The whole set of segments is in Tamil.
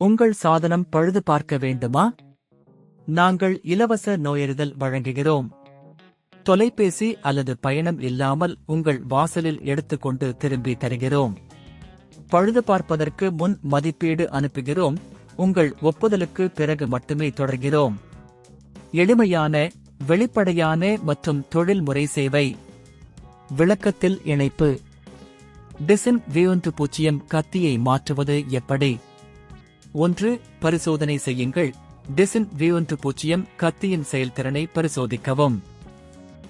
உங்கள் சாதனம் பழுது பார்க்க வேண்டுமா? நாங்கள் இலவச நோயறிதல் வழங்குகிறோம். தொலைபேசி அல்லது பயணம் இல்லாமல் உங்கள் வாசலில் எடுத்துக்கொண்டு திரும்பி தருகிறோம். பழுது பார்ப்பதற்கு முன் மதிப்பீடு அனுப்புகிறோம். உங்கள் ஒப்புதலுக்கு பிறகு மட்டுமே தொடர்கிறோம். எளிமையான, வெளிப்படையான மற்றும் தொழில்முறை சேவை. விளக்கத்தில் இணைப்பு. டிசன் V10 கத்தியை மாற்றுவது எப்படி? 1. பரிசோதனை செய்யுங்கள். டிசன் V10 கத்தியின் செயல்திறனை பரிசோதிக்கவும்.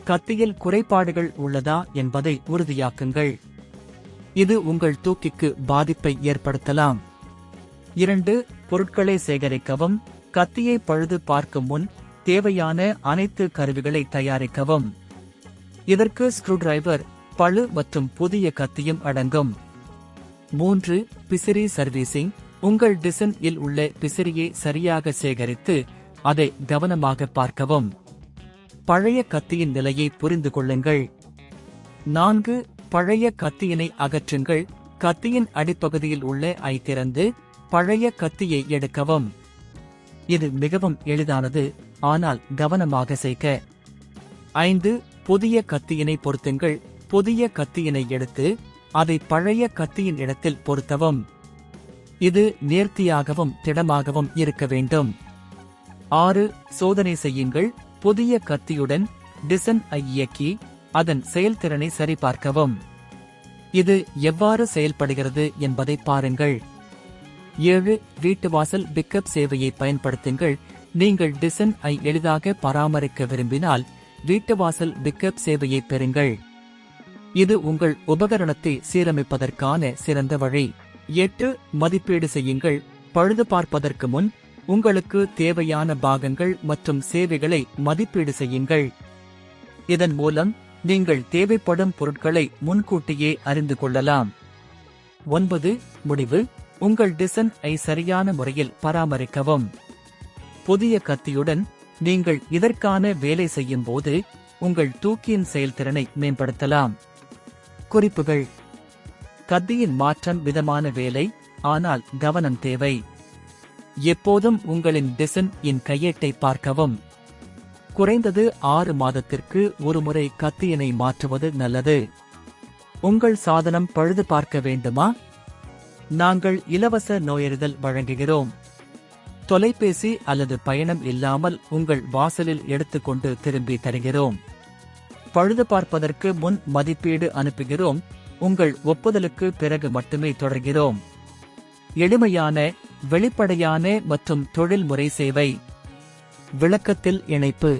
கத்தியில் குறைபாடுகள் உள்ளதா என்பதை உறுதியாக்குங்கள். இது உங்கள் தூக்கிக்கு பாதிப்பை ஏற்படுத்தலாம். 2. பொருட்களை சேகரிக்கவும். கத்தியை பழுது பார்க்கும் முன் தேவையான அனைத்து கருவிகளை தயாரிக்கவும். இதற்கு ஸ்க்ரூடிரைவர், பளு மற்றும் புதிய கத்தியும் அடங்கும். 3. பிசிறி சர்வீசிங். உங்கள் டிசன் இல் உள்ள பிசிறியை சரியாக சேகரித்து அதை கவனமாக பார்க்கவும். பழைய கத்தியின் நிலையை புரிந்து கொள்ளுங்கள். 4. பழைய கத்தியினை அகற்றுங்கள். கத்தியின் அடிப்பகுதியில் உள்ள ஐ திறந்து பழைய கத்தியை எடுக்கவும். இது மிகவும் எளிதானது, ஆனால் கவனமாக செய்க. 5. புதிய கத்தியினை பொருத்துங்கள். புதிய கத்தியினை எடுத்து அதை பழைய கத்தியின் இடத்தில் பொருத்தவும். இது நேர்த்தியாகவும் திடமாகவும் இருக்க வேண்டும். 6. சோதனை செய்யுங்கள். புதிய கத்தியுடன் டிசன் ஐ இயக்கி அதன் செயல்திறனை சரிபார்க்கவும். இது எவ்வாறு செயல்படுகிறது என்பதை பாருங்கள். 7. வீட்டுவாசல் பிக்கப் சேவையை பயன்படுத்துங்கள். நீங்கள் டிசன் ஐ எளிதாக பராமரிக்க விரும்பினால் வீட்டுவாசல் பிக்கப் சேவையை பெறுங்கள். இது உங்கள் உபகரணத்தை சீரமைப்பதற்கான சிறந்த வழி. 8. மதிப்பீடு செய்யுங்கள். பழுது பார்ப்பதற்கு முன் உங்களுக்கு தேவையான பாகங்கள் மற்றும் சேவைகளை மதிப்பீடு செய்யுங்கள். இதன் மூலம் நீங்கள் தேவைப்படும் பொருட்களை முன்கூட்டியே அறிந்து கொள்ளலாம். 9. முடிவு. உங்கள் டிசன் ஐ சரியான முறையில் பராமரிக்கவும். புதிய கத்தியுடன் நீங்கள் இதற்கான வேலை செய்யும் போது உங்கள் தூக்கியின் செயல்திறனை மேம்படுத்தலாம். குறிப்புகள். கத்தியின் மாற்றம் மிதமான வேலை, ஆனால் கவனம் தேவை. எப்போதும் உங்களின் டிசன் இன் கையேட்டை பார்க்கவும். குறைந்தது 6 மாதத்திற்கு ஒருமுறை கத்தியினை மாற்றுவது நல்லது. உங்கள் சாதனம் பழுது பார்க்க வேண்டுமா? நாங்கள் இலவச நோயறிதல் வழங்குகிறோம். தொலைபேசி அல்லது பயணம் இல்லாமல் உங்கள் வாசலில் எடுத்துக்கொண்டு திரும்பி தருகிறோம். பழுது பார்ப்பதற்கு முன் மதிப்பீடு அனுப்புகிறோம். உங்கள் ஒப்புதலுக்கு பிறகு மட்டுமே தொடர்கிறோம். எளிமையான, வெளிப்படையான மற்றும் தொழில்முறை சேவை. விளக்கத்தில் இணைப்பு.